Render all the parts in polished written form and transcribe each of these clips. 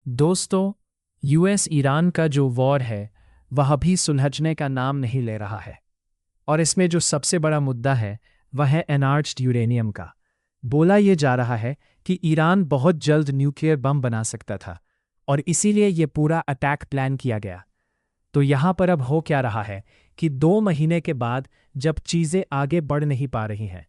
दोस्तों, US Iran का जो वॉर है वह अभी सुलझने का नाम नहीं ले रहा है। और इसमें जो सबसे बड़ा मुद्दा है वह है एनरिच्ड यूरेनियम का। बोला ये जा रहा है कि ईरान बहुत जल्द न्यूक्लियर बम बना सकता था और इसीलिए ये पूरा अटैक प्लान किया गया। तो यहाँ पर अब हो क्या रहा है कि 2 महीने के बाद जब चीज़ें आगे बढ़ नहीं पा रही हैं,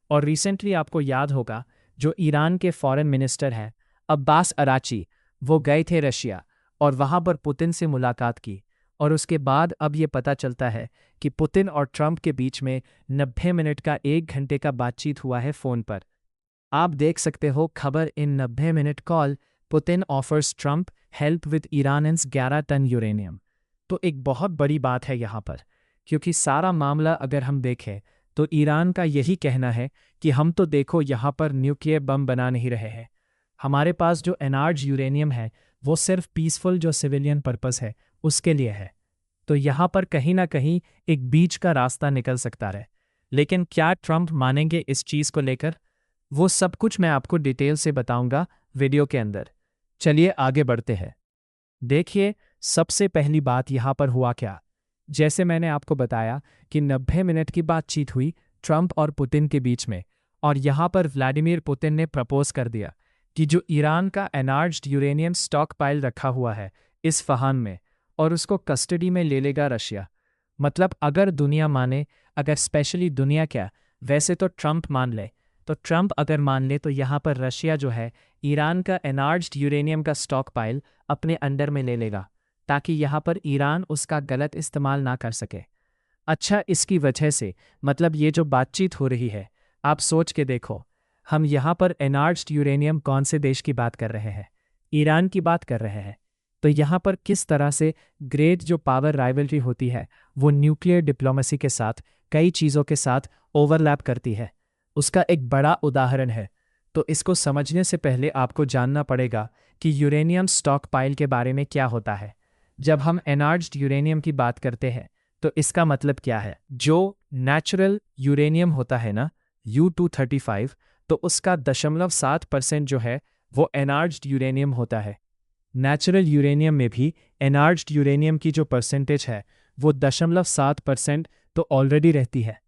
और रिसेंटली आपको याद होगा जो ईरान के फॉरेन मिनिस्टर हैं अब्बास अराची, वो गए थे रशिया और वहाँ पर पुतिन से मुलाकात की। और उसके बाद अब ये पता चलता है कि पुतिन और ट्रंप के बीच में 90 मिनट का 1 घंटे का बातचीत हुआ है फ़ोन पर। आप देख सकते हो खबर in 90 minute call, Putin offers Trump help with Iran's 11 ton uranium. तो एक बहुत बड़ी बात है यहाँ पर, क्योंकि सारा मामला अगर हम देखें तो ईरान का यही कहना है कि हम तो देखो यहाँ पर न्यूक्लियर बम बना नहीं रहे हैं, हमारे पास जो एनरिच्ड यूरेनियम है वो सिर्फ पीसफुल जो सिविलियन पर्पस है उसके लिए है। तो यहाँ पर कहीं ना कहीं एक बीच का रास्ता निकल सकता है। लेकिन क्या ट्रंप मानेंगे इस चीज़ को लेकर? वो सब कुछ मैं आपको डिटेल से बताऊंगा वीडियो के अंदर। चलिए आगे बढ़ते हैं। देखिए, सबसे पहली बात यहाँ पर हुआ क्या। जैसे मैंने आपको बताया कि 90 मिनट की बातचीत हुई ट्रंप और पुतिन के बीच में, और यहाँ पर व्लादिमीर पुतिन ने प्रपोज कर दिया कि जो ईरान का एनरिच्ड यूरेनियम स्टॉक पाइल रखा हुआ है इस फहान में, और उसको कस्टडी में ले लेगा रशिया। मतलब अगर दुनिया माने, अगर स्पेशली दुनिया क्या, वैसे तो ट्रंप मान ले, तो ट्रंप अगर मान ले तो यहाँ पर रशिया जो है ईरान का एनरिच्ड यूरेनियम का स्टॉक पाइल अपने अंडर में ले लेगा, ताकि यहाँ पर ईरान उसका गलत इस्तेमाल ना कर सके। अच्छा, इसकी वजह से मतलब ये जो बातचीत हो रही है, आप सोच के देखो, हम यहाँ पर एनरिच्ड यूरेनियम कौन से देश की बात कर रहे हैं? ईरान की बात कर रहे हैं। तो यहाँ पर किस तरह से ग्रेट जो पावर राइवलरी होती है वो न्यूक्लियर डिप्लोमेसी के साथ कई चीज़ों के साथ ओवरलैप करती है, उसका एक बड़ा उदाहरण है। तो इसको समझने से पहले आपको जानना पड़ेगा कि यूरेनियम स्टॉक पाइल के बारे में क्या होता है। जब हम एनरिच्ड यूरेनियम की बात करते हैं तो इसका मतलब क्या है? जो नेचुरल यूरेनियम होता है ना, U-235, तो उसका 0.7% जो है वो एनरिच्ड यूरेनियम होता है। नेचुरल यूरेनियम में भी एनरिच्ड यूरेनियम की जो परसेंटेज है वो 0.7% तो ऑलरेडी रहती है।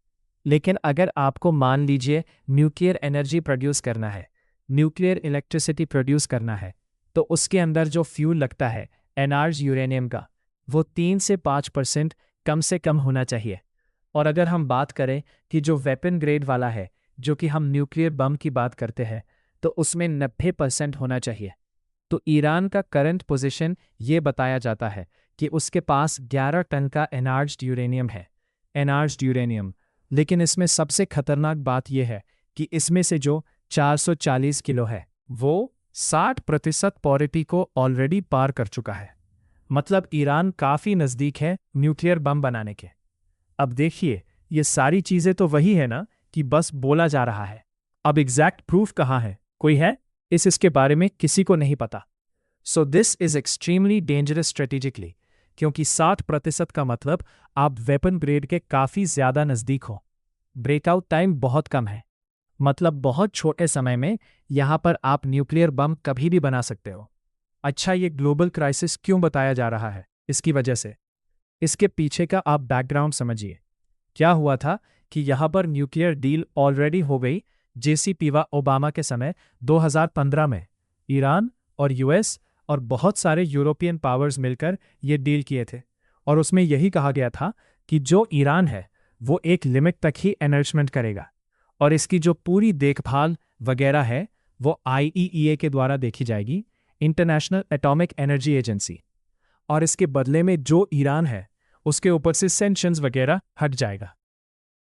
लेकिन अगर आपको मान लीजिए न्यूक्लियर एनर्जी प्रोड्यूस करना है, न्यूक्लियर इलेक्ट्रिसिटी प्रोड्यूस करना है, तो उसके अंदर जो फ्यूल लगता है एनरिच्ड यूरेनियम का, वो 3 से 5% कम से कम होना चाहिए। और अगर हम बात करें कि जो वेपन ग्रेड वाला है, जो कि हम न्यूक्लियर बम की बात करते हैं, तो उसमें 90% होना चाहिए। तो ईरान का करंट पोजीशन ये बताया जाता है कि उसके पास 11 टन का एनरिच्ड यूरेनियम है। एनरिच्ड यूरेनियम, लेकिन इसमें सबसे खतरनाक बात यह है कि इसमें से जो 440 किलो है वो 60% प्योरिटी को ऑलरेडी पार कर चुका है। मतलब ईरान काफ़ी नज़दीक है न्यूक्लियर बम बनाने के। अब देखिए, ये सारी चीज़ें तो वही है ना कि बस बोला जा रहा है। अब एग्जैक्ट प्रूफ कहाँ है? कोई है? इसके बारे में किसी को नहीं पता। So this is extremely dangerous strategically, क्योंकि 60% का मतलब आप वेपन ग्रेड के काफ़ी ज़्यादा नज़दीक हो। ब्रेकआउट टाइम बहुत कम है, मतलब बहुत छोटे समय में यहाँ पर आप न्यूक्लियर बम कभी भी बना सकते हो। अच्छा, ये ग्लोबल क्राइसिस क्यों बताया जा रहा है? इसकी वजह से, इसके पीछे का आप बैकग्राउंड समझिए। क्या हुआ था कि यहाँ पर न्यूक्लियर डील ऑलरेडी हो गई जेसीपीवा ओबामा के समय 2015 में। ईरान और यूएस और बहुत सारे यूरोपियन पावर्स मिलकर ये डील किए थे, और उसमें यही कहा गया था कि जो ईरान है वो एक लिमिट तक ही एनरिचमेंट करेगा, और इसकी जो पूरी देखभाल वगैरह है वो IAEA के द्वारा देखी जाएगी, इंटरनेशनल एटॉमिक एनर्जी एजेंसी। और इसके बदले में जो ईरान है उसके ऊपर से सैंक्शंस वगैरह हट जाएगा।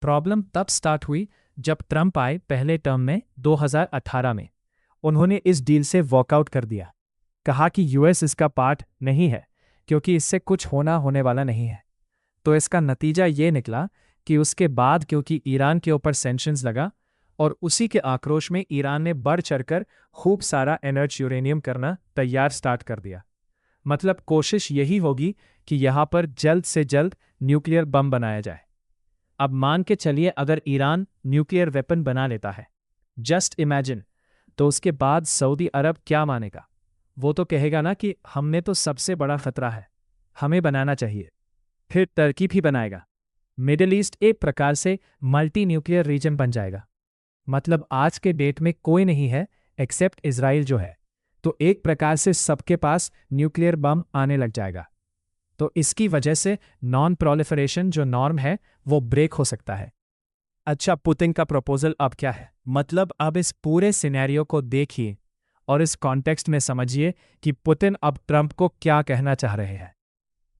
प्रॉब्लम तब स्टार्ट हुई जब ट्रंप आए पहले टर्म में 2018 में। उन्होंने इस डील से वॉकआउट कर दिया, कहा कि यूएस इसका पार्ट नहीं है क्योंकि इससे कुछ होने वाला नहीं है। तो इसका नतीजा ये निकला कि उसके बाद क्योंकि ईरान के ऊपर सैंक्शंस लगा, और उसी के आक्रोश में ईरान ने बढ़ चढ़कर खूब सारा एनरिच्ड यूरेनियम करना तैयार स्टार्ट कर दिया। मतलब कोशिश यही होगी कि यहाँ पर जल्द से जल्द न्यूक्लियर बम बनाया जाए। अब मान के चलिए अगर ईरान न्यूक्लियर वेपन बना लेता है, जस्ट इमेजिन, तो उसके बाद सऊदी अरब क्या मानेगा? वो तो कहेगा ना कि हमने तो सबसे बड़ा खतरा है, हमें बनाना चाहिए। फिर टर्की भी बनाएगा। मिडिल ईस्ट एक प्रकार से मल्टी न्यूक्लियर रीजन बन जाएगा। मतलब आज के डेट में कोई नहीं है एक्सेप्ट इजराइल जो है, तो एक प्रकार से सबके पास न्यूक्लियर बम आने लग जाएगा। तो इसकी वजह से नॉन प्रोलिफरेशन जो नॉर्म है वो ब्रेक हो सकता है। अच्छा, पुतिन का प्रपोजल अब क्या है? मतलब अब इस पूरे सिनेरियो को देखिए और इस कॉन्टेक्स्ट में समझिए कि पुतिन अब ट्रंप को क्या कहना चाह रहे हैं।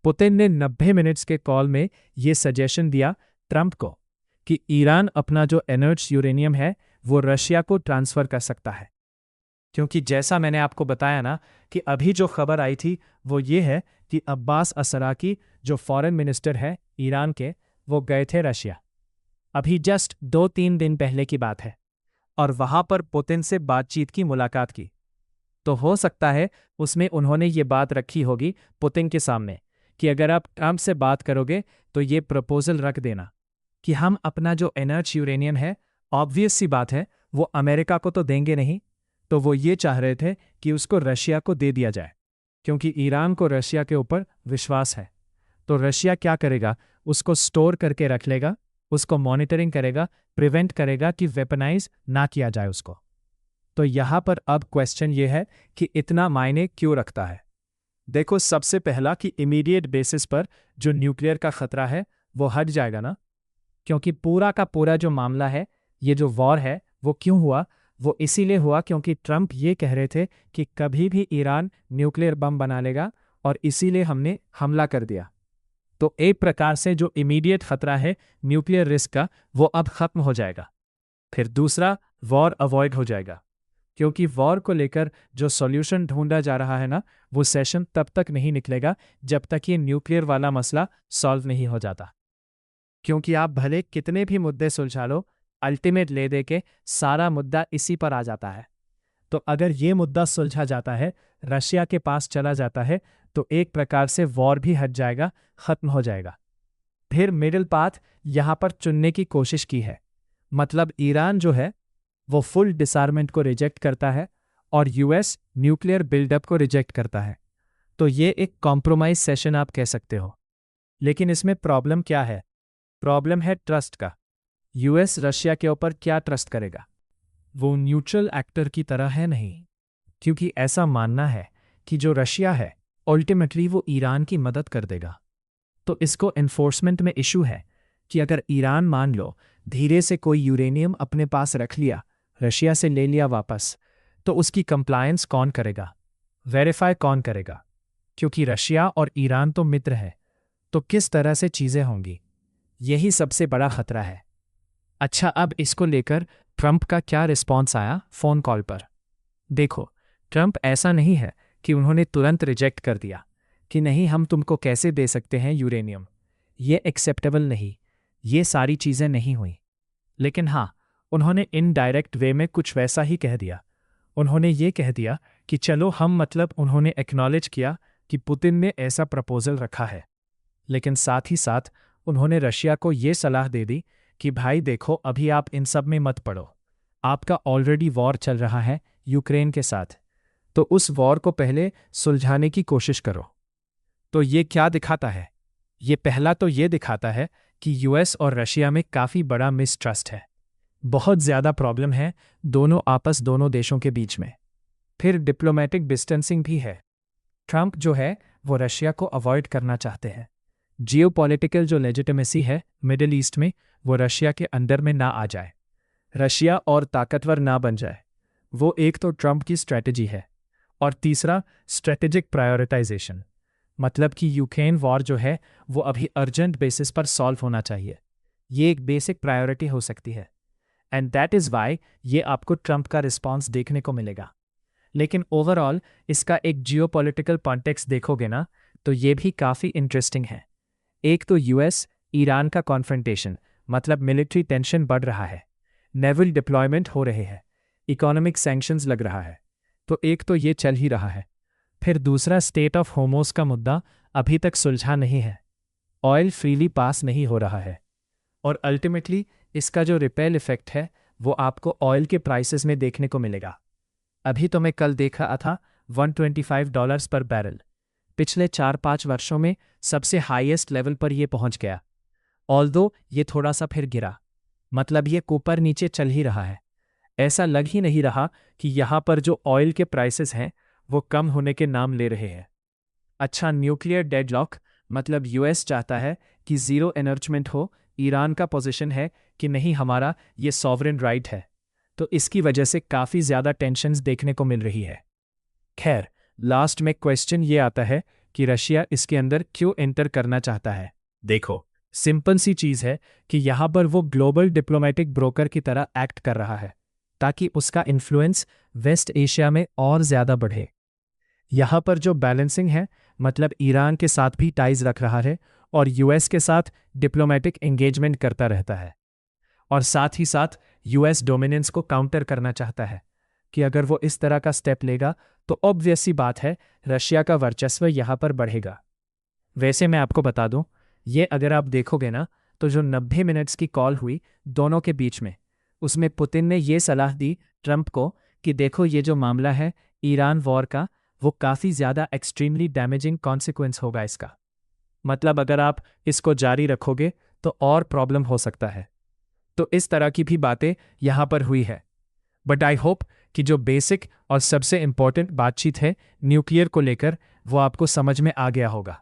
पुतिन ने 90 मिनट्स के कॉल में ये सजेशन दिया ट्रंप को कि ईरान अपना जो एनर्ज यूरेनियम है वो रशिया को ट्रांसफर कर सकता है। क्योंकि जैसा मैंने आपको बताया ना कि अभी जो खबर आई थी वो ये है कि अब्बास असराकी जो फॉरेन मिनिस्टर है ईरान के, वो गए थे रशिया। अभी जस्ट 2-3 दिन पहले की बात है, और वहां पर पुतिन से बातचीत की मुलाकात की। तो हो सकता है उसमें उन्होंने ये बात रखी होगी पुतिन के सामने कि अगर आप ट्रंप से बात करोगे तो ये प्रपोजल रख देना कि हम अपना जो एनर्ज यूरेनियम है, ऑब्वियस सी बात है वो अमेरिका को तो देंगे नहीं, तो वो ये चाह रहे थे कि उसको रशिया को दे दिया जाए, क्योंकि ईरान को रशिया के ऊपर विश्वास है। तो रशिया क्या करेगा, उसको स्टोर करके रख लेगा, उसको मॉनिटरिंग करेगा, प्रिवेंट करेगा कि वेपनाइज ना किया जाए उसको। तो यहाँ पर अब क्वेश्चन ये है कि इतना मायने क्यों रखता है। देखो, सबसे पहला कि इमीडिएट बेसिस पर जो न्यूक्लियर का खतरा है वो हट जाएगा ना, क्योंकि पूरा का पूरा जो मामला है, ये जो वॉर है वो क्यों हुआ, वो इसीलिए हुआ क्योंकि ट्रंप ये कह रहे थे कि कभी भी ईरान न्यूक्लियर बम बना लेगा और इसीलिए हमने हमला कर दिया। तो एक प्रकार से जो इमीडिएट खतरा है न्यूक्लियर रिस्क का वो अब खत्म हो जाएगा। फिर दूसरा, वॉर अवॉइड हो जाएगा, क्योंकि वॉर को लेकर जो सॉल्यूशन ढूंढा जा रहा है ना, वो सेशन तब तक नहीं निकलेगा जब तक ये न्यूक्लियर वाला मसला सॉल्व नहीं हो जाता। क्योंकि आप भले कितने भी मुद्दे सुलझा लो, अल्टीमेट ले दे के सारा मुद्दा इसी पर आ जाता है। तो अगर ये मुद्दा सुलझा जाता है, रशिया के पास चला जाता है, तो एक प्रकार से वॉर भी हट जाएगा, खत्म हो जाएगा। फिर मिडिल पाथ यहाँ पर चुनने की कोशिश की है। मतलब ईरान जो है वो फुल डिसआर्मेंट को रिजेक्ट करता है और यूएस न्यूक्लियर बिल्डअप को रिजेक्ट करता है। तो ये एक कॉम्प्रोमाइज सेशन आप कह सकते हो। लेकिन इसमें प्रॉब्लम क्या है? प्रॉब्लम है ट्रस्ट का। यूएस रशिया के ऊपर क्या ट्रस्ट करेगा? वो न्यूट्रल एक्टर की तरह है नहीं, क्योंकि ऐसा मानना है कि जो रशिया है अल्टीमेटली वो ईरान की मदद कर देगा। तो इसको एनफोर्समेंट में इशू है कि अगर ईरान मान लो धीरे से कोई यूरेनियम अपने पास रख लिया, रशिया से ले लिया वापस, तो उसकी कंप्लायंस कौन करेगा, वेरीफाई कौन करेगा? क्योंकि रशिया और ईरान तो मित्र है, तो किस तरह से चीज़ें होंगी, यही सबसे बड़ा खतरा है। अच्छा, अब इसको लेकर ट्रंप का क्या रिस्पॉन्स आया फ़ोन कॉल पर? देखो, ट्रंप ऐसा नहीं है कि उन्होंने तुरंत रिजेक्ट कर दिया कि नहीं, हम तुमको कैसे दे सकते हैं यूरेनियम, ये एक्सेप्टेबल नहीं, ये सारी चीज़ें नहीं हुई। लेकिन हाँ, उन्होंने इनडायरेक्ट वे में कुछ वैसा ही कह दिया। उन्होंने ये कह दिया कि चलो हम, मतलब उन्होंने एक्नॉलेज किया कि पुतिन ने ऐसा प्रपोजल रखा है, लेकिन साथ ही साथ उन्होंने रशिया को ये सलाह दे दी कि भाई देखो, अभी आप इन सब में मत पड़ो, आपका ऑलरेडी वॉर चल रहा है यूक्रेन के साथ, तो उस वॉर को पहले सुलझाने की कोशिश करो। तो ये क्या दिखाता है? ये पहला तो ये दिखाता है कि यूएस और रशिया में काफ़ी बड़ा मिसट्रस्ट है, बहुत ज़्यादा प्रॉब्लम है दोनों देशों के बीच में। फिर डिप्लोमेटिक डिस्टेंसिंग भी है। ट्रंप जो है वो रशिया को अवॉइड करना चाहते हैं। जियोपॉलिटिकल जो लेजिटिमेसी है मिडिल ईस्ट में, वो रशिया के अंदर में ना आ जाए, रशिया और ताकतवर ना बन जाए। वो एक तो ट्रंप की स्ट्रैटेजी है। और तीसरा, स्ट्रेटेजिक प्रायोरिटाइजेशन, मतलब कि यूक्रेन वॉर जो है वो अभी अर्जेंट बेसिस पर सॉल्व होना चाहिए। ये एक बेसिक प्रायोरिटी हो सकती है, एंड दैट इज़ वाई ये आपको ट्रंप का रिस्पॉन्स देखने को मिलेगा। लेकिन ओवरऑल इसका एक जियोपॉलिटिकल कॉन्टेक्स्ट देखोगे ना, तो ये भी काफ़ी इंटरेस्टिंग है। एक तो यूएस ईरान का कॉन्फ्रंटेशन, मतलब मिलिट्री टेंशन बढ़ रहा है, नेवल डिप्लॉयमेंट हो रहे हैं, इकोनॉमिक सैंक्शंस लग रहा है, तो एक तो ये चल ही रहा है। फिर दूसरा, स्टेट ऑफ होर्मुज़ का मुद्दा अभी तक सुलझा नहीं है, ऑयल फ्रीली पास नहीं हो रहा है, और अल्टीमेटली इसका जो रिपेल इफेक्ट है वो आपको ऑयल के प्राइसेस में देखने को मिलेगा। अभी तो मैं कल देखा था $125 पर बैरल। पिछले 4-5 वर्षों में सबसे हाईएस्ट लेवल पर यह पहुंच गया। ऑल्दो ये थोड़ा सा फिर गिरा, मतलब ये ऊपर नीचे चल ही रहा है। ऐसा लग ही नहीं रहा कि यहाँ पर जो ऑयल के प्राइसेस हैं वो कम होने के नाम ले रहे हैं। अच्छा, न्यूक्लियर डेडलॉक, मतलब यूएस चाहता है कि जीरो एनर्जमेंट हो। ईरान का पोजीशन है कि नहीं, हमारा ये सॉवरेन राइट है। तो इसकी वजह से काफ़ी ज़्यादा टेंशन्स देखने को मिल रही है। खैर, लास्ट में क्वेश्चन ये आता है कि रशिया इसके अंदर क्यों एंटर करना चाहता है। देखो, सिंपल सी चीज़ है कि यहाँ पर वो ग्लोबल डिप्लोमेटिक ब्रोकर की तरह एक्ट कर रहा है ताकि उसका इन्फ्लुएंस वेस्ट एशिया में और ज़्यादा बढ़े। यहाँ पर जो बैलेंसिंग है, मतलब ईरान के साथ भी टाइज रख रहा है और यूएस के साथ डिप्लोमेटिक एंगेजमेंट करता रहता है, और साथ ही साथ यूएस डोमिनेंस को काउंटर करना चाहता है कि अगर वो इस तरह का स्टेप लेगा तो ऑब्वियस सी बात है रशिया का वर्चस्व यहाँ पर बढ़ेगा। वैसे मैं आपको बता दूं, ये अगर आप देखोगे ना, तो जो 90 मिनट्स की कॉल हुई दोनों के बीच में, उसमें पुतिन ने ये सलाह दी ट्रंप को कि देखो, ये जो मामला है ईरान वॉर का, वो काफ़ी ज़्यादा एक्सट्रीमली डैमेजिंग कॉन्सिक्वेंस होगा इसका। मतलब अगर आप इसको जारी रखोगे तो और प्रॉब्लम हो सकता है। तो इस तरह की भी बातें यहाँ पर हुई है। बट आई होप कि जो बेसिक और सबसे इम्पॉर्टेंट बातचीत है न्यूक्लियर को लेकर, वो आपको समझ में आ गया होगा।